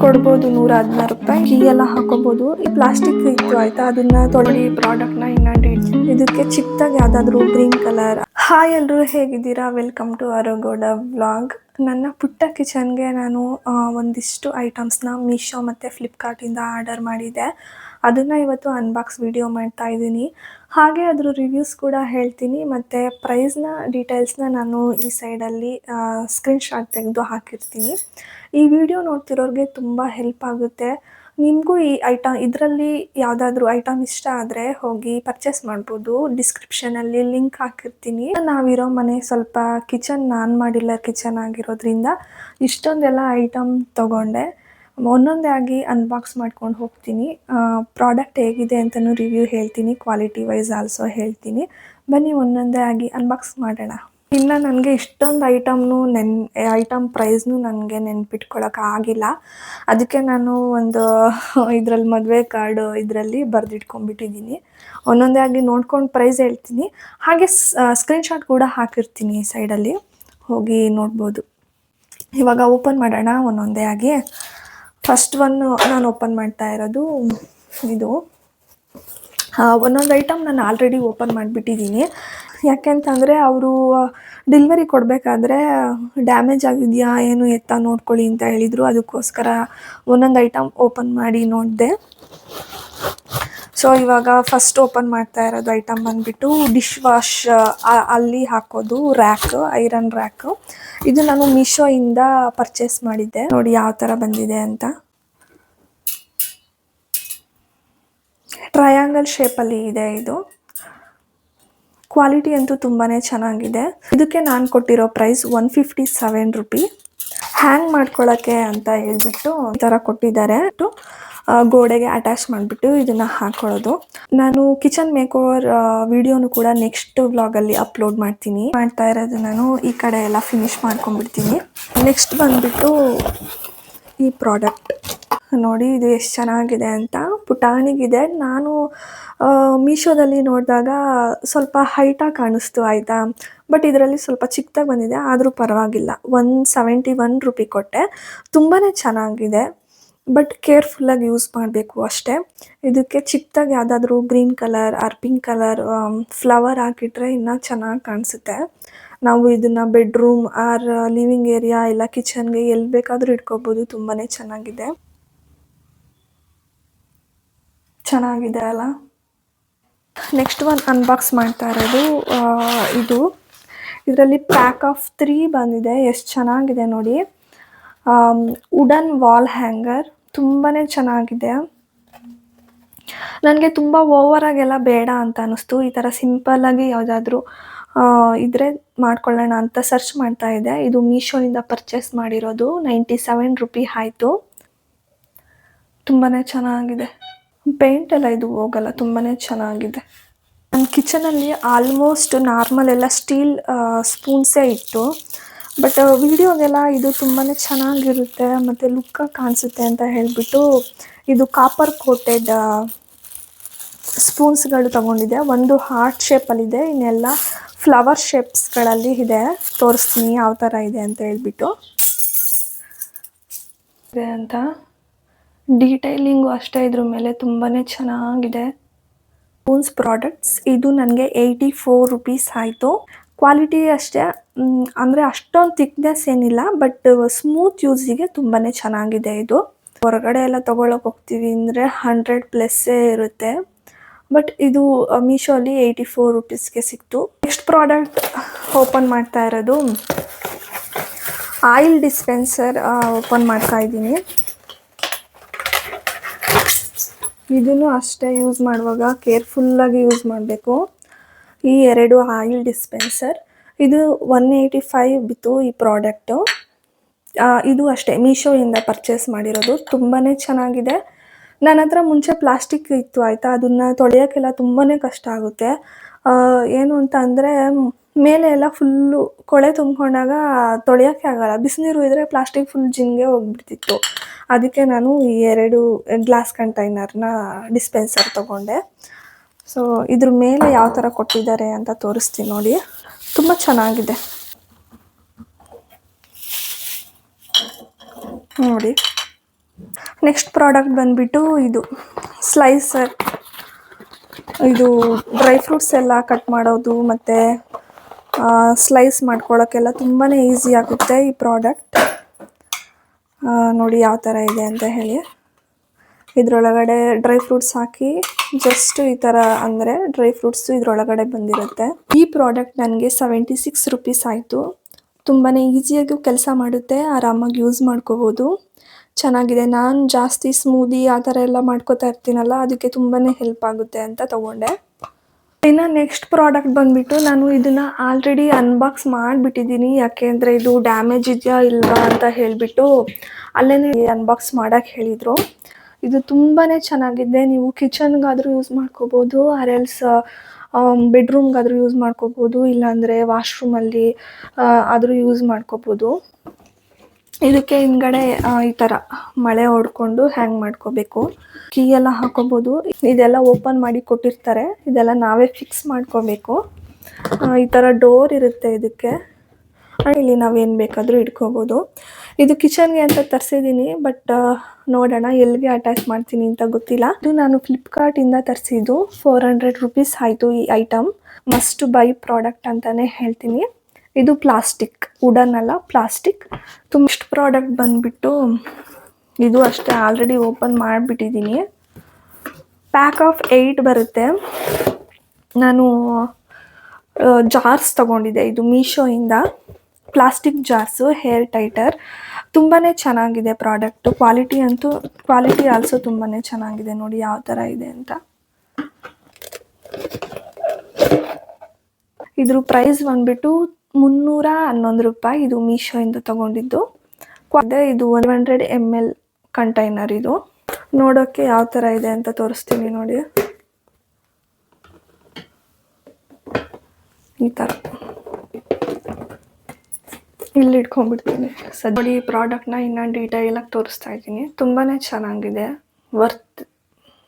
ಕೊಡ್ಬೋದು 116 ರೂಪಾಯಿ. ಕೀ ಎಲ್ಲ ಹಾಕೋಬಹುದು. ಈ ಪ್ಲಾಸ್ಟಿಕ್ ಇತ್ತು ಆಯ್ತಾ, ಅದನ್ನ ತೊಳಿ ಪ್ರಾಡಕ್ಟ್ನ ಇದಕ್ಕೆ ಚಿಕ್ಕದಾಗಿ ಯಾವ್ದಾದ್ರು ಗ್ರೀನ್ ಕಲರ್. ಹಾಯ್ ಎಲ್ರು, ಹೇಗಿದ್ದೀರಾ? ವೆಲ್ಕಮ್ ಟು ಅರೋಗೋಡ ವ್ಲಾಗ್. ನನ್ನ ಪುಟ್ಟ ಕಿಚನ್ಗೆ ನಾನು ಒಂದಿಷ್ಟು ಐಟಮ್ಸ್ನ ಮೀಶೋ ಮತ್ತು ಫ್ಲಿಪ್ಕಾರ್ಟಿಂದ ಆರ್ಡರ್ ಮಾಡಿದ್ದೆ. ಅದನ್ನು ಇವತ್ತು ಅನ್ಬಾಕ್ಸ್ ವಿಡಿಯೋ ಮಾಡ್ತಾ ಇದ್ದೀನಿ. ಹಾಗೆ ಅದ್ರ ರಿವ್ಯೂಸ್ ಕೂಡ ಹೇಳ್ತೀನಿ, ಮತ್ತು ಪ್ರೈಸ್ನ ಡೀಟೇಲ್ಸ್ನ ನಾನು ಈ ಸೈಡಲ್ಲಿ ಸ್ಕ್ರೀನ್ಶಾಟ್ ತೆಗೆದು ಹಾಕಿರ್ತೀನಿ. ಈ ವಿಡಿಯೋ ನೋಡ್ತಿರೋರಿಗೆ ತುಂಬ ಹೆಲ್ಪ್ ಆಗುತ್ತೆ. ನಿಮಗೂ ಈ ಇದರಲ್ಲಿ ಯಾವುದಾದ್ರೂ ಐಟಮ್ ಇಷ್ಟ ಆದರೆ ಹೋಗಿ ಪರ್ಚೇಸ್ ಮಾಡ್ಬೋದು. ಡಿಸ್ಕ್ರಿಪ್ಷನಲ್ಲಿ ಲಿಂಕ್ ಹಾಕಿರ್ತೀನಿ. ನಾವಿರೋ ಮನೆ ಸ್ವಲ್ಪ ಕಿಚನ್ ನಾನು ಮಾಡಿಲ್ಲ ಕಿಚನ್ ಆಗಿರೋದ್ರಿಂದ ಇಷ್ಟೊಂದೆಲ್ಲ ಐಟಮ್ ತೊಗೊಂಡೆ. ಒಂದೊಂದೇ ಆಗಿ ಅನ್ಬಾಕ್ಸ್ ಮಾಡ್ಕೊಂಡು ಹೋಗ್ತೀನಿ. ಪ್ರಾಡಕ್ಟ್ ಹೇಗಿದೆ ಅಂತಲೂ ರಿವ್ಯೂ ಹೇಳ್ತೀನಿ, ಕ್ವಾಲಿಟಿ ವೈಸ್ ಆಲ್ಸೋ ಹೇಳ್ತೀನಿ. ಬನ್ನಿ ಒಂದೊಂದೇ ಆಗಿ ಅನ್ಬಾಕ್ಸ್ ಮಾಡೋಣ. ಇನ್ನು ನನಗೆ ಇಷ್ಟೊಂದು ಐಟಮ್ ಪ್ರೈಸ್ನು ನನಗೆ ನೆನ್ಪಿಟ್ಕೊಳ್ಳೋಕ್ಕಾಗಿಲ್ಲ. ಅದಕ್ಕೆ ನಾನು ಒಂದು ಇದರಲ್ಲಿ ಮದುವೆ ಕಾರ್ಡು ಇದರಲ್ಲಿ ಬರೆದಿಟ್ಕೊಂಡ್ಬಿಟ್ಟಿದ್ದೀನಿ. ಒಂದೊಂದೇ ಆಗಿ ನೋಡ್ಕೊಂಡು ಪ್ರೈಸ್ ಹೇಳ್ತೀನಿ. ಹಾಗೆ ಸ್ಕ್ರೀನ್ಶಾಟ್ ಕೂಡ ಹಾಕಿರ್ತೀನಿ ಈ ಸೈಡಲ್ಲಿ, ಹೋಗಿ ನೋಡ್ಬೋದು. ಇವಾಗ ಓಪನ್ ಮಾಡೋಣ ಒಂದೊಂದೇ ಆಗಿ. ಫಸ್ಟ್ ನಾನು ಓಪನ್ ಮಾಡ್ತಾ ಇರೋದು ಇದು. ಒಂದೊಂದು ಐಟಮ್ ನಾನು ಆಲ್ರೆಡಿ ಓಪನ್ ಮಾಡಿಬಿಟ್ಟಿದ್ದೀನಿ. ಯಾಕೆಂತಂದರೆ ಅವರು ಡೆಲಿವರಿ ಕೊಡಬೇಕಾದ್ರೆ ಡ್ಯಾಮೇಜ್ ಆಗಿದೆಯಾ ಏನು ಎತ್ತ ನೋಡ್ಕೊಳ್ಳಿ ಅಂತ ಹೇಳಿದರು. ಅದಕ್ಕೋಸ್ಕರ ಒಂದೊಂದು ಐಟಮ್ ಓಪನ್ ಮಾಡಿ ನೋಡಿದೆ. ಸೊ ಇವಾಗ ಫಸ್ಟ್ ಓಪನ್ ಮಾಡ್ತಾ ಇರೋದು ಐಟಮ್ ಬಂದುಬಿಟ್ಟು ಡಿಶ್ ವಾಶ್ ಅಲ್ಲಿ ಹಾಕೋದು ರ್ಯಾಕ್, ಐರನ್ ರ್ಯಾಕ್. ಇದು ನಾನು ಮೀಶೋಯಿಂದ ಪರ್ಚೇಸ್ ಮಾಡಿದ್ದೆ. ನೋಡಿ ಯಾವ ಥರ ಬಂದಿದೆ ಅಂತ. ಟ್ರಯಾಂಗಲ್ ಶೇಪಲ್ಲಿ ಇದೆ ಇದು. ಕ್ವಾಲಿಟಿ ಅಂತೂ ತುಂಬಾ ಚೆನ್ನಾಗಿದೆ. ಇದಕ್ಕೆ ನಾನು ಕೊಟ್ಟಿರೋ ಪ್ರೈಸ್ 157 ರೂಪಿ. ಹ್ಯಾಂಗ್ ಮಾಡ್ಕೊಳ್ಳೋಕ್ಕೆ ಅಂತ ಹೇಳ್ಬಿಟ್ಟು ಈ ಥರ ಕೊಟ್ಟಿದ್ದಾರೆ. ಗೋಡೆಗೆ ಅಟ್ಯಾಚ್ ಮಾಡಿಬಿಟ್ಟು ಇದನ್ನು ಹಾಕೊಳ್ಳೋದು. ನಾನು ಕಿಚನ್ ಮೇಕೋವರ್ ವಿಡಿಯೋನು ಕೂಡ ನೆಕ್ಸ್ಟ್ ವ್ಲಾಗಲ್ಲಿ ಅಪ್ಲೋಡ್ ಮಾಡ್ತಾ ಇರೋದು. ನಾನು ಈ ಕಡೆ ಎಲ್ಲ ಫಿನಿಶ್ ಮಾಡ್ಕೊಂಡ್ಬಿಡ್ತೀನಿ. ನೆಕ್ಸ್ಟ್ ಬಂದುಬಿಟ್ಟು ಈ ಪ್ರಾಡಕ್ಟ್ ನೋಡಿ, ಇದು ಎಷ್ಟು ಚೆನ್ನಾಗಿದೆ ಅಂತ. ಪುಟಾಣಿಗಿದೆ. ನಾನು ಮೀಶೋದಲ್ಲಿ ನೋಡಿದಾಗ ಸ್ವಲ್ಪ ಹೈಟಾಗಿ ಕಾಣಿಸ್ತು ಆಯಿತಾ, ಬಟ್ ಇದರಲ್ಲಿ ಸ್ವಲ್ಪ ಚಿಕ್ಕದಾಗಿ ಬಂದಿದೆ. ಆದರೂ ಪರವಾಗಿಲ್ಲ. 171 ರೂಪಿ ಕೊಟ್ಟೆ. ತುಂಬಾ ಚೆನ್ನಾಗಿದೆ, ಬಟ್ ಕೇರ್ಫುಲ್ಲಾಗಿ ಯೂಸ್ ಮಾಡಬೇಕು ಅಷ್ಟೇ. ಇದಕ್ಕೆ ಚಿಕ್ಕದಾಗಿ ಯಾವುದಾದ್ರೂ green colour or pink colour flower ಹಾಕಿಟ್ರೆ ಇನ್ನೂ ಚೆನ್ನಾಗಿ ಕಾಣಿಸುತ್ತೆ. ನಾವು ಇದನ್ನು ಬೆಡ್ರೂಮ್ ಆರ್ ಲಿವಿಂಗ್ ಏರಿಯಾ ಇಲ್ಲ ಕಿಚನ್ಗೆ ಎಲ್ಲಿ ಬೇಕಾದರೂ ಇಟ್ಕೋಬೋದು. ತುಂಬಾ ಚೆನ್ನಾಗಿದೆ ಅಲ್ಲ. ನೆಕ್ಸ್ಟ್ ಅನ್ಬಾಕ್ಸ್ ಮಾಡ್ತಾ ಇರೋದು ಇದು. ಇದರಲ್ಲಿ ಪ್ಯಾಕ್ ಆಫ್ 3 ಬಂದಿದೆ. ಎಷ್ಟು ಚೆನ್ನಾಗಿದೆ ನೋಡಿ. ವುಡನ್ ವಾಲ್ ಹ್ಯಾಂಗರ್ ತುಂಬಾ ಚೆನ್ನಾಗಿದೆ. ನನಗೆ ತುಂಬ ಓವರಾಗೆಲ್ಲ ಬೇಡ ಅಂತ ಅನ್ನಿಸ್ತು. ಈ ಥರ ಸಿಂಪಲ್ಲಾಗಿ ಯಾವುದಾದ್ರೂ ಇದ್ರೆ ಮಾಡ್ಕೊಳ್ಳೋಣ ಅಂತ ಸರ್ಚ್ ಮಾಡ್ತಾ ಇದ್ದೆ. ಇದು ಮೀಶೋಯಿಂದ ಪರ್ಚೇಸ್ ಮಾಡಿರೋದು. 97 ರೂಪಿ ಆಯಿತು. ತುಂಬಾ ಚೆನ್ನಾಗಿದೆ. ಪೇಂಟ್ ಎಲ್ಲ ಇದು ಹೋಗಲ್ಲ. ತುಂಬಾ ಚೆನ್ನಾಗಿದೆ. ನನ್ನ ಕಿಚನಲ್ಲಿ ಆಲ್ಮೋಸ್ಟ್ ನಾರ್ಮಲ್ ಎಲ್ಲ ಸ್ಟೀಲ್ ಸ್ಪೂನ್ಸೇ ಇತ್ತು. ಬಟ್ ವಿಡಿಯೋಗೆಲ್ಲ ಇದು ತುಂಬಾ ಚೆನ್ನಾಗಿರುತ್ತೆ ಮತ್ತು ಲುಕ್ಕಾಗಿ ಕಾಣಿಸುತ್ತೆ ಅಂತ ಹೇಳಿಬಿಟ್ಟು ಇದು ಕಾಪರ್ ಕೋಟೆಡ್ ಸ್ಪೂನ್ಸ್ಗಳು ತೊಗೊಂಡಿದ್ದೆ. ಒಂದು ಹಾರ್ಟ್ ಶೇಪಲ್ಲಿದೆ, ಇನ್ನೆಲ್ಲ ಫ್ಲವರ್ ಶೇಪ್ಸ್ಗಳಲ್ಲಿ ಇದೆ. ತೋರಿಸ್ತೀನಿ ಯಾವ ಥರ ಇದೆ ಅಂತ ಹೇಳ್ಬಿಟ್ಟು. ಇದೆ ಅಂತ ಡೀಟೈಲಿಂಗು ಅಷ್ಟೇ ಇದ್ರ ಮೇಲೆ ತುಂಬಾ ಚೆನ್ನಾಗಿದೆ. ಸ್ಪೂನ್ಸ್ ಪ್ರಾಡಕ್ಟ್ಸ್ ಇದು ನನಗೆ 84 ರೂಪೀಸ್ ಆಯಿತು. ಕ್ವಾಲಿಟಿ ಅಷ್ಟೇ, ಅಂದರೆ ಅಷ್ಟೊಂದು ಥಿಕ್ನೆಸ್ ಏನಿಲ್ಲ, ಬಟ್ ಸ್ಮೂತ್ ಯೂಸಿಗೆ ತುಂಬಾ ಚೆನ್ನಾಗಿದೆ. ಇದು ಹೊರಗಡೆ ಎಲ್ಲ ತೊಗೊಳಕ್ಕೆ ಹೋಗ್ತೀವಿ ಅಂದರೆ 100+ ಇರುತ್ತೆ. ಬಟ್ ಇದು ಮೀಶೋಲ್ಲಿ 84 ರೂಪೀಸ್ಗೆ ಸಿಕ್ತು. ನೆಕ್ಸ್ಟ್ ಪ್ರಾಡಕ್ಟ್ ಓಪನ್ ಮಾಡ್ತಾ ಇರೋದು ಆಯಿಲ್ ಡಿಸ್ಪೆನ್ಸರ್ ಓಪನ್ ಮಾಡ್ತಾ ಇದ್ದೀನಿ. ಇದನ್ನು ಅಷ್ಟೇ ಯೂಸ್ ಮಾಡುವಾಗ ಕೇರ್ಫುಲ್ಲಾಗಿ ಯೂಸ್ ಮಾಡಬೇಕು. ಈ 2 ಆಯಿಲ್ ಡಿಸ್ಪೆನ್ಸರ್ ಇದು 185 ಬಿತ್ತು ಈ ಪ್ರಾಡಕ್ಟು. ಇದು ಅಷ್ಟೇ ಮೀಶೋಯಿಂದ ಪರ್ಚೇಸ್ ಮಾಡಿರೋದು. ತುಂಬಾ ಚೆನ್ನಾಗಿದೆ. ನನ್ನ ಹತ್ರ ಮುಂಚೆ ಪ್ಲಾಸ್ಟಿಕ್ ಇತ್ತು ಆಯಿತಾ, ಅದನ್ನು ತೊಳೆಯೋಕ್ಕೆಲ್ಲ ತುಂಬಾ ಕಷ್ಟ ಆಗುತ್ತೆ. ಏನು ಅಂತ ಅಂದರೆ ಮೇಲೆ ಎಲ್ಲ ಫುಲ್ಲು ಕೊಳೆ ತುಂಬಿಕೊಂಡಾಗ ತೊಳೆಯೋಕ್ಕೆ ಆಗೋಲ್ಲ. ಬಿಸಿನೀರು ಇದ್ದರೆ ಪ್ಲಾಸ್ಟಿಕ್ ಫುಲ್ ಜಿನ್ಗೆ ಹೋಗ್ಬಿಡ್ತಿತ್ತು. ಅದಕ್ಕೆ ನಾನು ಈ 2 ಗ್ಲಾಸ್ ಕಂಟೈನರ್ನ ಡಿಸ್ಪೆನ್ಸರ್ ತೊಗೊಂಡೆ. ಸೊ ಇದ್ರ ಮೇಲೆ ಯಾವ ಥರ ಕೊಟ್ಟಿದ್ದಾರೆ ಅಂತ ತೋರಿಸ್ತೀನಿ ನೋಡಿ. ತುಂಬ ಚೆನ್ನಾಗಿದೆ. ನೋಡಿ. ನೆಕ್ಸ್ಟ್ ಪ್ರಾಡಕ್ಟ್ ಬಂದ್ಬಿಟ್ಟು ಇದು ಸ್ಲೈಸರ್. ಇದು ಡ್ರೈ ಫ್ರೂಟ್ಸ್ ಎಲ್ಲ ಕಟ್ ಮಾಡೋದು ಮತ್ತು ಸ್ಲೈಸ್ ಮಾಡ್ಕೊಳ್ಳೋಕ್ಕೆಲ್ಲ ತುಂಬಾ ಈಸಿ ಆಗುತ್ತೆ ಈ ಪ್ರಾಡಕ್ಟ್. ನೋಡಿ ಯಾವ ಥರ ಇದೆ ಅಂತ ಹೇಳಿ. ಇದರೊಳಗಡೆ ಡ್ರೈ ಫ್ರೂಟ್ಸ್ ಹಾಕಿ ಜಸ್ಟ್ ಈ ಥರ ಅಂದರೆ ಡ್ರೈ ಫ್ರೂಟ್ಸು ಇದರೊಳಗಡೆ ಬಂದಿರುತ್ತೆ. ಈ ಪ್ರಾಡಕ್ಟ್ ನನಗೆ 76 ರುಪೀಸ್ ಆಯಿತು. ತುಂಬಾ ಈಸಿಯಾಗಿ ಕೆಲಸ ಮಾಡುತ್ತೆ, ಆರಾಮಾಗಿ ಯೂಸ್ ಮಾಡ್ಕೋಬೋದು, ಚೆನ್ನಾಗಿದೆ. ನಾನು ಜಾಸ್ತಿ ಸ್ಮೂದಿ ಆ ಥರ ಎಲ್ಲ ಮಾಡ್ಕೋತಾ ಇರ್ತೀನಲ್ಲ, ಅದಕ್ಕೆ ತುಂಬಾ ಹೆಲ್ಪ್ ಆಗುತ್ತೆ ಅಂತ ತೊಗೊಂಡೆ. ಇನ್ನು ನೆಕ್ಸ್ಟ್ ಪ್ರಾಡಕ್ಟ್ ಬಂದುಬಿಟ್ಟು ನಾನು ಇದನ್ನು ಆಲ್ರೆಡಿ ಅನ್ಬಾಕ್ಸ್ ಮಾಡಿಬಿಟ್ಟಿದ್ದೀನಿ. ಯಾಕೆಂದರೆ ಇದು ಡ್ಯಾಮೇಜ್ ಇದೆಯಾ ಇಲ್ವಾ ಅಂತ ಹೇಳಿಬಿಟ್ಟು ಅಲ್ಲೇ ಅನ್ಬಾಕ್ಸ್ ಮಾಡೋಕ್ಕೆ ಹೇಳಿದರು. ಇದು ತುಂಬಾ ಚೆನ್ನಾಗಿದೆ. ನೀವು ಕಿಚನ್ಗಾದರೂ ಯೂಸ್ ಮಾಡ್ಕೋಬೋದು, ಆರ್ ಎಲ್ಸ್ ಬೆಡ್ರೂಮ್ಗಾದರೂ ಯೂಸ್ ಮಾಡ್ಕೋಬೋದು, ಇಲ್ಲಾಂದರೆ ವಾಶ್ರೂಮಲ್ಲಿ ಆದರೂ ಯೂಸ್ ಮಾಡ್ಕೋಬೋದು. ಇದಕ್ಕೆ ಹಿಂದ್ಗಡೆ ಈ ಥರ ಮಳೆ ಹೊಡ್ಕೊಂಡು ಹ್ಯಾಂಗ್ ಮಾಡ್ಕೋಬೇಕು. ಕೀ ಎಲ್ಲ ಹಾಕೋಬೋದು. ಇದೆಲ್ಲ ಓಪನ್ ಮಾಡಿ ಕೊಟ್ಟಿರ್ತಾರೆ, ಇದೆಲ್ಲ ನಾವೇ ಫಿಕ್ಸ್ ಮಾಡ್ಕೋಬೇಕು. ಈ ಥರ ಡೋರ್ ಇರುತ್ತೆ ಇದಕ್ಕೆ. ಇಲ್ಲಿ ನಾವೇನು ಬೇಕಾದರೂ ಇಟ್ಕೋಬೋದು. ಇದು ಕಿಚನ್ಗೆ ಅಂತ ತರಿಸಿದ್ದೀನಿ, ಬಟ್ ನೋಡೋಣ ಎಲ್ಲಿಗೆ ಅಟ್ಯಾಚ್ ಮಾಡ್ತೀನಿ ಅಂತ ಗೊತ್ತಿಲ್ಲ. ಇದು ನಾನು ಫ್ಲಿಪ್ಕಾರ್ಟಿಂದ ತರಿಸಿದ್ದು. 400 ರುಪೀಸ್ ಆಯಿತು ಈ ಐಟಮ್. ಮಸ್ಟ್ ಬೈ ಪ್ರಾಡಕ್ಟ್ ಅಂತಲೇ ಹೇಳ್ತೀನಿ. ಇದು ಪ್ಲಾಸ್ಟಿಕ್, ವುಡನ್ ಅಲ್ಲ, ಪ್ಲಾಸ್ಟಿಕ್. ಇಷ್ಟು ಪ್ರಾಡಕ್ಟ್ ಬಂದುಬಿಟ್ಟು ಇದು ಅಷ್ಟೇ, ಆಲ್ರೆಡಿ ಓಪನ್ ಮಾಡಿಬಿಟ್ಟಿದ್ದೀನಿ. ಪ್ಯಾಕ್ ಆಫ್ 8 ಬರುತ್ತೆ. ನಾನು ಜಾರ್ಸ್ ತೊಗೊಂಡಿದ್ದೆ, ಇದು ಮೀಶೋಯಿಂದ. Plastic jars, hair tighter. ತುಂಬಾ ಚೆನ್ನಾಗಿದೆ ಪ್ರಾಡಕ್ಟು. ಕ್ವಾಲಿಟಿ ಆಲ್ಸೋ ತುಂಬಾ ಚೆನ್ನಾಗಿದೆ. ನೋಡಿ ಯಾವ ಥರ ಇದೆ ಅಂತ. ಇದ್ರ ಪ್ರೈಸ್ ಬಂದುಬಿಟ್ಟು 311 ರೂಪಾಯಿ. ಇದು ಮೀಶೋಯಿಂದ ತೊಗೊಂಡಿದ್ದು. ಇದು 100 ml ಕಂಟೈನರ್. ಇದು ನೋಡೋಕ್ಕೆ ಯಾವ ಥರ ಇದೆ ಅಂತ ತೋರಿಸ್ತೀನಿ ನೋಡಿ. ಈ ಥರ ಇಲ್ಲಿ ಇಟ್ಕೊಂಡ್ಬಿಡ್ತೀನಿ. ನೋಡಿ ಈ ಪ್ರಾಡಕ್ಟ್ನ ಇನ್ನೂ ಡೀಟೇಲಾಗಿ ತೋರಿಸ್ತಾ ಇದ್ದೀನಿ. ತುಂಬಾ ಚೆನ್ನಾಗಿದೆ, ವರ್ತ್,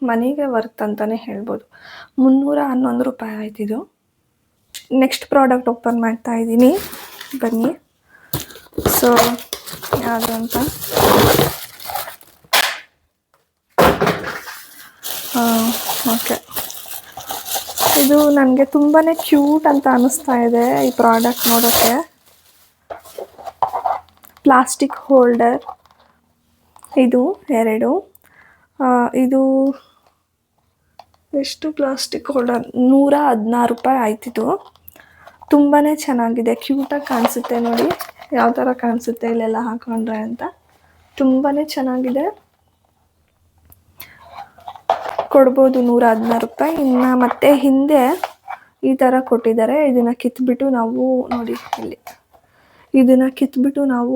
ಮನಿಗೆ ವರ್ತ್ ಅಂತಲೇ ಹೇಳ್ಬೋದು. 311 ರೂಪಾಯಿ ಆಯ್ತಿದು. ನೆಕ್ಸ್ಟ್ ಪ್ರಾಡಕ್ಟ್ ಓಪನ್ ಮಾಡ್ತಾ ಇದ್ದೀನಿ, ಬನ್ನಿ. ಸೊ ಯಾವುದು ಅಂತ ಓಕೆ, ಇದು ನನಗೆ ತುಂಬಾ ಕ್ಯೂಟ್ ಅಂತ ಅನ್ನಿಸ್ತಾ ಇದೆ ಈ ಪ್ರಾಡಕ್ಟ್ ನೋಡೋಕ್ಕೆ. ಪ್ಲಾಸ್ಟಿಕ್ ಹೋಲ್ಡರ್ ಇದು 2. ಇದು ಎಷ್ಟು ಪ್ಲಾಸ್ಟಿಕ್ ಹೋಲ್ಡರ್? 116 ರೂಪಾಯಿ ಆಯ್ತಿದ್ದು. ತುಂಬಾ ಚೆನ್ನಾಗಿದೆ, ಕ್ಯೂಟಾಗಿ ಕಾಣಿಸುತ್ತೆ. ನೋಡಿ ಯಾವ ಥರ ಕಾಣಿಸುತ್ತೆ ಇಲ್ಲೆಲ್ಲ ಹಾಕೊಂಡ್ರೆ ಅಂತ. ತುಂಬಾ ಚೆನ್ನಾಗಿದೆ, ಕೊಡ್ಬೋದು 116 ರೂಪಾಯಿ. ಇನ್ನು ಮತ್ತೆ ಹಿಂದೆ ಈ ಥರ ಕೊಟ್ಟಿದ್ದಾರೆ. ಇದನ್ನು ಕಿತ್ಬಿಟ್ಟು ನಾವು ನೋಡಿ ಇಲ್ಲಿ, ಇದನ್ನು ಕಿತ್ಬಿಟ್ಟು ನಾವು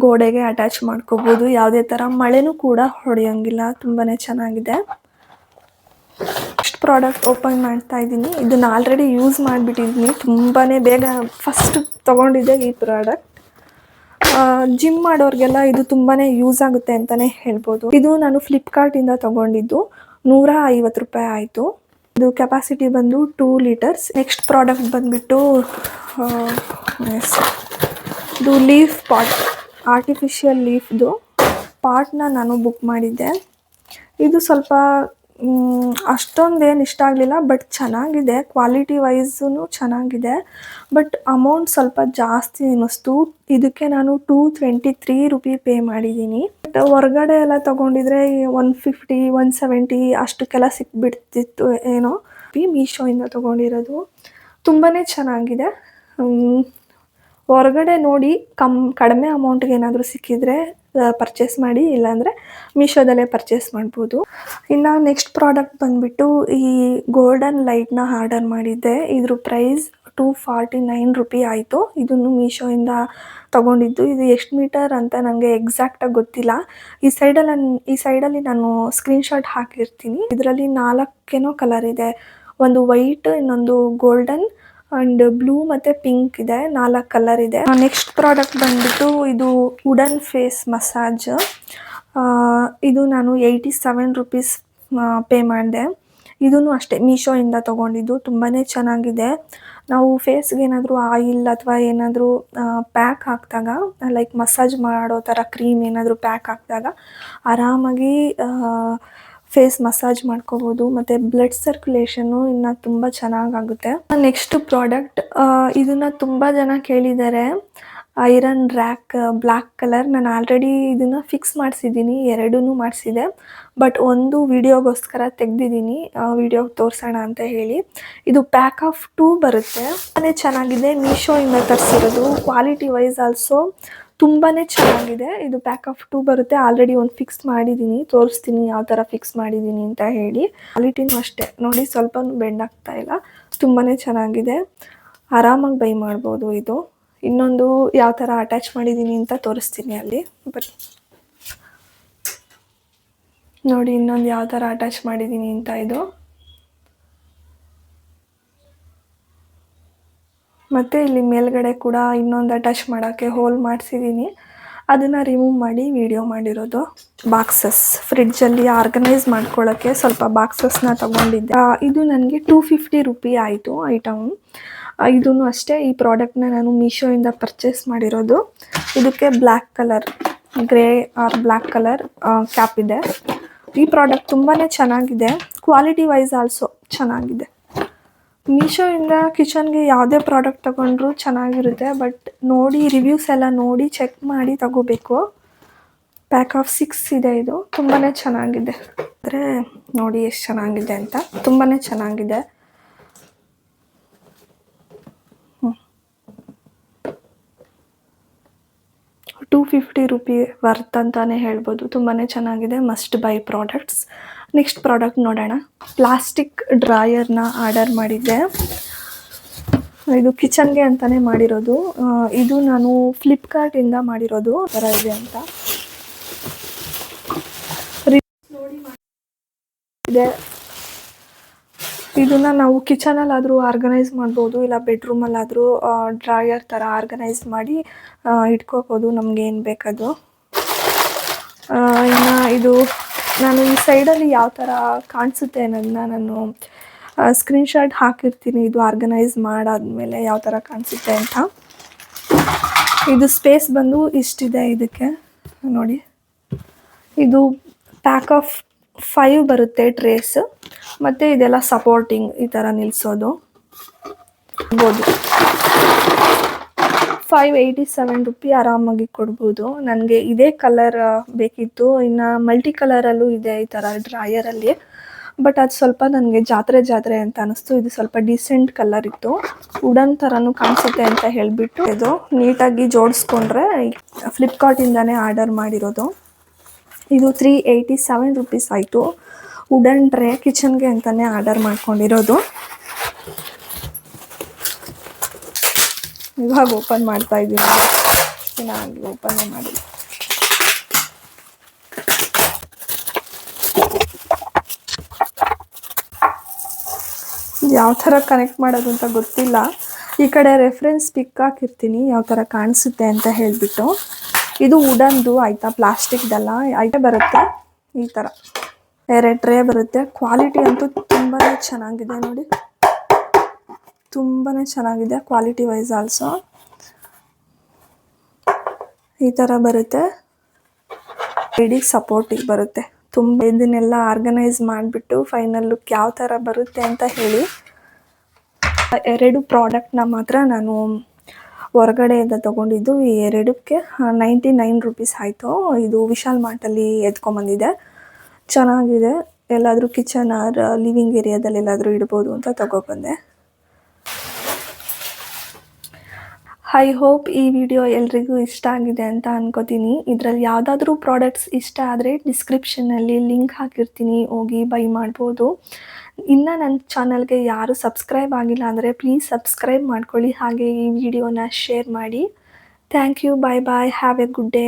ಗೋಡೆಗೆ ಅಟ್ಯಾಚ್ ಮಾಡ್ಕೋಬೋದು. ಯಾವುದೇ ಥರ ಮಳೆನೂ ಕೂಡ ಹೊಡೆಯೋಂಗಿಲ್ಲ. ತುಂಬಾ ಚೆನ್ನಾಗಿದೆ. ನೆಕ್ಸ್ಟ್ ಪ್ರಾಡಕ್ಟ್ ಓಪನ್ ಮಾಡ್ತಾ ಇದ್ದೀನಿ. ಇದನ್ನು ಆಲ್ರೆಡಿ ಯೂಸ್ ಮಾಡಿಬಿಟ್ಟಿದ್ದೀನಿ. ತುಂಬಾ ಬೇಗ ಫಸ್ಟ್ ತೊಗೊಂಡಿದ್ದೆ ಈ ಪ್ರಾಡಕ್ಟ್. ಜಿಮ್ ಮಾಡೋರಿಗೆಲ್ಲ ಇದು ತುಂಬಾ ಯೂಸ್ ಆಗುತ್ತೆ ಅಂತಲೇ ಹೇಳ್ಬೋದು. ಇದು ನಾನು ಫ್ಲಿಪ್ಕಾರ್ಟಿಂದ ತೊಗೊಂಡಿದ್ದು. 150 ರೂಪಾಯಿ ಆಯಿತು. ಇದು ಕೆಪಾಸಿಟಿ ಬಂದು 2 ಲೀಟರ್ಸ್. ನೆಕ್ಸ್ಟ್ ಪ್ರಾಡಕ್ಟ್ ಬಂದುಬಿಟ್ಟು ಇದು ಲೀಫ್ ಪಾಟ್, ಆರ್ಟಿಫಿಷಿಯಲ್ ಲೀಫ್ದು ಪಾಟ್ನ ನಾನು ಬುಕ್ ಮಾಡಿದ್ದೆ. ಇದು ಸ್ವಲ್ಪ ಅಷ್ಟೊಂದೇನು ಇಷ್ಟ ಆಗಲಿಲ್ಲ, ಬಟ್ ಚೆನ್ನಾಗಿದೆ. ಕ್ವಾಲಿಟಿ ವೈಸೂ ಚೆನ್ನಾಗಿದೆ, ಬಟ್ ಅಮೌಂಟ್ ಸ್ವಲ್ಪ ಜಾಸ್ತಿ ಅನ್ನಿಸ್ತು. ಇದಕ್ಕೆ ನಾನು 223 ರೂಪಿ ಪೇ ಮಾಡಿದ್ದೀನಿ. ಬಟ್ ಹೊರಗಡೆ ಎಲ್ಲ ತೊಗೊಂಡಿದ್ರೆ 150, 170 ಅಷ್ಟಕ್ಕೆಲ್ಲ ಸಿಕ್ಬಿಡ್ತಿತ್ತು ಏನೋ. ಮೀಶೋಯಿಂದ ತೊಗೊಂಡಿರೋದು ತುಂಬಾ ಚೆನ್ನಾಗಿದೆ. ಹೊರಗಡೆ ನೋಡಿ ಕಡಿಮೆ ಅಮೌಂಟ್ಗೆ ಏನಾದರೂ ಸಿಕ್ಕಿದರೆ ಪರ್ಚೇಸ್ ಮಾಡಿ, ಇಲ್ಲಾಂದರೆ ಮೀಶೋದಲ್ಲೇ ಪರ್ಚೇಸ್ ಮಾಡ್ಬೋದು. ಇನ್ನು ನೆಕ್ಸ್ಟ್ ಪ್ರಾಡಕ್ಟ್ ಬಂದುಬಿಟ್ಟು ಈ ಗೋಲ್ಡನ್ ಲೈಟ್ನ ಆರ್ಡರ್ ಮಾಡಿದ್ದೆ. ಇದ್ರ ಪ್ರೈಸ್ 249 ರೂಪಿ ಆಯಿತು. ಇದನ್ನು ಮೀಶೋಯಿಂದ ತೊಗೊಂಡಿದ್ದು. ಇದು ಎಷ್ಟು ಮೀಟರ್ ಅಂತ ನನಗೆ ಎಕ್ಸಾಕ್ಟಾಗಿ ಗೊತ್ತಿಲ್ಲ. ಈ ಸೈಡಲ್ಲಿ ನಾನು ಸ್ಕ್ರೀನ್ಶಾಟ್ ಹಾಕಿರ್ತೀನಿ. ಇದರಲ್ಲಿ 4 ಕಲರ್ ಇದೆ. ಒಂದು ವೈಟ್, ಇನ್ನೊಂದು ಗೋಲ್ಡನ್ ಆ್ಯಂಡ್ ಬ್ಲೂ ಮತ್ತು ಪಿಂಕ್ ಇದೆ. 4 ಕಲರ್ ಇದೆ. ನೆಕ್ಸ್ಟ್ ಪ್ರಾಡಕ್ಟ್ ಬಂದುಬಿಟ್ಟು ಇದು ವುಡನ್ ಫೇಸ್ ಮಸಾಜ್. ಇದು ನಾನು 87 ರೂಪೀಸ್ ಪೇ ಮಾಡಿದೆ. ಇದೂ ಅಷ್ಟೇ ಮೀಶೋಯಿಂದ ತೊಗೊಂಡಿದ್ದು, ತುಂಬಾ ಚೆನ್ನಾಗಿದೆ. ನಾವು ಫೇಸ್ಗೆ ಏನಾದರೂ ಆಯಿಲ್ ಅಥವಾ ಏನಾದರೂ ಪ್ಯಾಕ್ ಹಾಕಿದಾಗ, ಲೈಕ್ ಮಸಾಜ್ ಮಾಡೋ ಥರ ಕ್ರೀಮ್ ಏನಾದರೂ ಪ್ಯಾಕ್ ಹಾಕಿದಾಗ ಆರಾಮಾಗಿ ಫೇಸ್ ಮಸಾಜ್ ಮಾಡ್ಕೋಬೋದು, ಮತ್ತು ಬ್ಲಡ್ ಸರ್ಕ್ಯುಲೇಷನ್ನು ಇನ್ನು ತುಂಬ ಚೆನ್ನಾಗಾಗುತ್ತೆ. ನೆಕ್ಸ್ಟ್ ಪ್ರಾಡಕ್ಟ್, ಇದನ್ನು ತುಂಬ ಜನ ಕೇಳಿದ್ದಾರೆ, ಐರನ್ ರ್ಯಾಕ್ ಬ್ಲ್ಯಾಕ್ ಕಲರ್. ನಾನು ಆಲ್ರೆಡಿ ಇದನ್ನು ಫಿಕ್ಸ್ ಮಾಡಿಸಿದ್ದೀನಿ, ಎರಡೂ ಮಾಡಿಸಿದೆ. ಬಟ್ ಒಂದು ವಿಡಿಯೋಗೋಸ್ಕರ ತೆಗೆದಿದ್ದೀನಿ, ವಿಡಿಯೋ ತೋರಿಸೋಣ ಅಂತ ಹೇಳಿ. ಇದು ಪ್ಯಾಕ್ ಆಫ್ 2 ಬರುತ್ತೆ, ತುಂಬಾ ಚೆನ್ನಾಗಿದೆ. ಮೀಶೋಯಿಂದ ತರಿಸಿರೋದು. ಕ್ವಾಲಿಟಿ ವೈಸ್ ಆಲ್ಸೋ ತುಂಬಾ ಚೆನ್ನಾಗಿದೆ. ಇದು ಪ್ಯಾಕ್ ಆಫ್ 2 ಬರುತ್ತೆ. ಆಲ್ರೆಡಿ ಒಂದು ಫಿಕ್ಸ್ ಮಾಡಿದ್ದೀನಿ, ತೋರಿಸ್ತೀನಿ ಯಾವ ಥರ ಫಿಕ್ಸ್ ಮಾಡಿದ್ದೀನಿ ಅಂತ ಹೇಳಿ. ಕ್ವಾಲಿಟಿನೂ ಅಷ್ಟೇ ನೋಡಿ, ಸ್ವಲ್ಪ ಬೆಂಡ್ ಆಗ್ತಾ ಇಲ್ಲ, ತುಂಬಾ ಚೆನ್ನಾಗಿದೆ. ಆರಾಮಾಗಿ ಬೈ ಮಾಡ್ಬೋದು. ಇದು ಇನ್ನೊಂದು ಯಾವ ಥರ ಅಟ್ಯಾಚ್ ಮಾಡಿದ್ದೀನಿ ಅಂತ ತೋರಿಸ್ತೀನಿ ಅಲ್ಲಿ. ಬಟ್ ನೋಡಿ ಇನ್ನೊಂದು ಯಾವ ಥರ ಅಟ್ಯಾಚ್ ಮಾಡಿದ್ದೀನಿ ಅಂತ. ಇದು ಮತ್ತು ಇಲ್ಲಿ ಮೇಲ್ಗಡೆ ಕೂಡ ಇನ್ನೊಂದು ಅಟ್ಯಾಚ್ ಮಾಡೋಕ್ಕೆ ಹೋಲ್ ಮಾಡಿಸಿದ್ದೀನಿ, ಅದನ್ನು ರಿಮೂವ್ ಮಾಡಿ ವಿಡಿಯೋ ಮಾಡಿರೋದು. ಬಾಕ್ಸಸ್, ಫ್ರಿಡ್ಜಲ್ಲಿ ಆರ್ಗನೈಸ್ ಮಾಡ್ಕೊಳ್ಳೋಕ್ಕೆ ಸ್ವಲ್ಪ ಬಾಕ್ಸಸ್ನ ತೊಗೊಂಡಿದ್ದೆ. ಇದು ನನಗೆ 250 ರೂಪಿ ಆಯಿತು ಐಟಮ್. ಇದೂ ಅಷ್ಟೇ, ಈ ಪ್ರಾಡಕ್ಟ್ನ ನಾನು ಮೀಶೋಯಿಂದ ಪರ್ಚೇಸ್ ಮಾಡಿರೋದು. ಇದಕ್ಕೆ black colour, grey or black colour cap ಇದೆ. ಈ ಪ್ರಾಡಕ್ಟ್ ತುಂಬಾ ಚೆನ್ನಾಗಿದೆ. ಕ್ವಾಲಿಟಿ ವೈಸ್ ಆಲ್ಸೋ ಚೆನ್ನಾಗಿದೆ. ಮೀಶೋಯಿಂದ ಕಿಚನ್ಗೆ ಯಾವುದೇ ಪ್ರಾಡಕ್ಟ್ ತೊಗೊಂಡ್ರೂ ಚೆನ್ನಾಗಿರುತ್ತೆ, ಬಟ್ ನೋಡಿ ರಿವ್ಯೂಸ್ ಎಲ್ಲ ನೋಡಿ ಚೆಕ್ ಮಾಡಿ ತಗೋಬೇಕು. ಪ್ಯಾಕ್ ಆಫ್ 6 ಇದೆ. ಇದು ತುಂಬಾ ಚೆನ್ನಾಗಿದೆ. ಅಂದರೆ ನೋಡಿ ಎಷ್ಟು ಚೆನ್ನಾಗಿದೆ ಅಂತ, ತುಂಬಾ ಚೆನ್ನಾಗಿದೆ. 250 ರೂಪಿ ವರ್ತ್ ಅಂತಲೇ ಹೇಳ್ಬೋದು. ತುಂಬಾ ಚೆನ್ನಾಗಿದೆ. Must by products. Next product ನೋಡೋಣ. ಪ್ಲಾಸ್ಟಿಕ್ ಡ್ರಾಯರ್ನ ಆರ್ಡರ್ ಮಾಡಿದ್ದೆ. ಇದು ಕಿಚನ್ಗೆ ಅಂತಲೇ ಮಾಡಿರೋದು. ಇದು ನಾನು ಫ್ಲಿಪ್ಕಾರ್ಟಿಂದ ಮಾಡಿರೋದು. ಥರ ಇದೆ ಅಂತ ನೋಡಿ ಇದೆ. ಇದನ್ನು ನಾವು ಕಿಚನಲ್ಲಾದರೂ ಆರ್ಗನೈಸ್ ಮಾಡ್ಬೋದು, ಇಲ್ಲ ಬೆಡ್ರೂಮಲ್ಲಾದರೂ ಡ್ರಾಯರ್ ಥರ ಆರ್ಗನೈಸ್ ಮಾಡಿ ಇಟ್ಕೋಬೋದು, ನಮಗೇನು ಬೇಕದು. ಇನ್ನು ಇದು ನಾನು ಈ ಸೈಡಲ್ಲಿ ಯಾವ ಥರ ಕಾಣಿಸುತ್ತೆ ಅನ್ನೋದನ್ನ ನಾನು ಸ್ಕ್ರೀನ್ಶಾಟ್ ಹಾಕಿರ್ತೀನಿ, ಇದು ಆರ್ಗನೈಸ್ ಮಾಡಾದ್ಮೇಲೆ ಯಾವ ಥರ ಕಾಣಿಸುತ್ತೆ ಅಂತ. ಇದು ಸ್ಪೇಸ್ ಬಂದು ಇಷ್ಟಿದೆ ಇದಕ್ಕೆ ನೋಡಿ. ಇದು ಪ್ಯಾಕ್ ಆಫ್ 5 ಬರುತ್ತೆ ಟ್ರೇಸ್, ಮತ್ತು ಇದೆಲ್ಲ ಸಪೋರ್ಟಿಂಗ್ ಈ ಥರ ನಿಲ್ಲಿಸೋದು. 587 ರೂಪಿ ಆರಾಮಾಗಿ ಕೊಡ್ಬೋದು. ನನಗೆ ಇದೇ ಕಲರ್ ಬೇಕಿತ್ತು. ಇನ್ನು ಮಲ್ಟಿ ಕಲರಲ್ಲೂ ಇದೆ ಈ ಥರ ಡ್ರಾಯರಲ್ಲಿ, ಬಟ್ ಅದು ಸ್ವಲ್ಪ ನನಗೆ ಜಾತ್ರೆ ಅಂತ ಅನ್ನಿಸ್ತು. ಇದು ಸ್ವಲ್ಪ ಡಿಸೆಂಟ್ ಕಲರ್ ಇತ್ತು, ವುಡನ್ ಥರನೂ ಕಾಣಿಸುತ್ತೆ ಅಂತ ಹೇಳಿಬಿಟ್ಟು ಇದು ನೀಟಾಗಿ ಜೋಡಿಸ್ಕೊಂಡ್ರೆ. ಫ್ಲಿಪ್ಕಾರ್ಟಿಂದನೇ ಆರ್ಡರ್ ಮಾಡಿರೋದು. ಇದು 387 ರೂಪೀಸ್ ಆಯಿತು. ವುಡನ್ ಟ್ರೇ ಕಿಚನ್ಗೆ ಅಂತಲೇ ಆರ್ಡರ್ ಮಾಡ್ಕೊಂಡಿರೋದು. ಇವಾಗ ಓಪನ್ ಮಾಡ್ತಾ ಇದ್ದೀನಿ, ಚೆನ್ನಾಗಿ ಓಪನ್ ಮಾಡಿ. ಯಾವ ಥರ ಕನೆಕ್ಟ್ ಮಾಡೋದು ಅಂತ ಗೊತ್ತಿಲ್ಲ. ಈ ಕಡೆ ರೆಫರೆನ್ಸ್ ಪಿಕ್ ಹಾಕಿರ್ತೀನಿ ಯಾವ ಥರ ಕಾಣಿಸುತ್ತೆ ಅಂತ ಹೇಳಿಬಿಟ್ಟು. ಇದು ವುಡನ್ದು ಆಯಿತಾ, ಪ್ಲಾಸ್ಟಿಕ್ದಲ್ಲ. ಐಟಮ್ ಬರುತ್ತೆ ಈ ಥರ 2 ಟ್ರೇ ಬರುತ್ತೆ. ಕ್ವಾಲಿಟಿ ಅಂತೂ ತುಂಬಾ ಚೆನ್ನಾಗಿದೆ ನೋಡಿ, ತುಂಬಾ ಚೆನ್ನಾಗಿದೆ. ಕ್ವಾಲಿಟಿ ವೈಸ್ ಆಲ್ಸೋ ಈ ಥರ ಬರುತ್ತೆ. ಸೈಡಿಗೆ ಸಪೋರ್ಟಿಗೆ ಬರುತ್ತೆ. ತುಂಬ ಇದನ್ನೆಲ್ಲ ಆರ್ಗನೈಸ್ ಮಾಡಿಬಿಟ್ಟು ಫೈನಲ್ ಲುಕ್ ಯಾವ ಥರ ಬರುತ್ತೆ ಅಂತ ಹೇಳಿ. 2 ಪ್ರಾಡಕ್ಟ್ನ ಮಾತ್ರ ನಾನು ಹೊರಗಡೆಯಿಂದ ತೊಗೊಂಡಿದ್ದು. ಈ 2ಕ್ಕೆ 99 ರೂಪೀಸ್ ಆಯಿತು. ಇದು ವಿಶಾಲ್ ಮಾರ್ಟಲ್ಲಿ ಎತ್ಕೊಂಬಂದಿದೆ. ಚೆನ್ನಾಗಿದೆ. ಎಲ್ಲಾದರೂ ಕಿಚನ್ ಆರ್ ಲಿವಿಂಗ್ ಏರಿಯಾದಲ್ಲಿ ಎಲ್ಲಾದರೂ ಇಡ್ಬೋದು ಅಂತ ತೊಗೊಬಂದೆ. ಐ ಹೋಪ್ ಈ ವಿಡಿಯೋ ಎಲ್ರಿಗೂ ಇಷ್ಟ ಆಗಿದೆ ಅಂತ ಅನ್ಕೋತೀನಿ. ಇದರಲ್ಲಿ ಯಾವುದಾದ್ರೂ ಪ್ರಾಡಕ್ಟ್ಸ್ ಇಷ್ಟ ಆದರೆ ಡಿಸ್ಕ್ರಿಪ್ಷನಲ್ಲಿ ಲಿಂಕ್ ಹಾಕಿರ್ತೀನಿ, ಹೋಗಿ ಬೈ ಮಾಡ್ಬೋದು. ಇನ್ನು ನನ್ನ ಚಾನಲ್ಗೆ ಯಾರು ಸಬ್ಸ್ಕ್ರೈಬ್ ಆಗಿಲ್ಲ ಅಂದರೆ ಪ್ಲೀಸ್ ಸಬ್ಸ್ಕ್ರೈಬ್ ಮಾಡ್ಕೊಳ್ಳಿ, ಹಾಗೆ ಈ ವಿಡಿಯೋನ ಶೇರ್ ಮಾಡಿ. Thank you. Bye bye. Have a good day.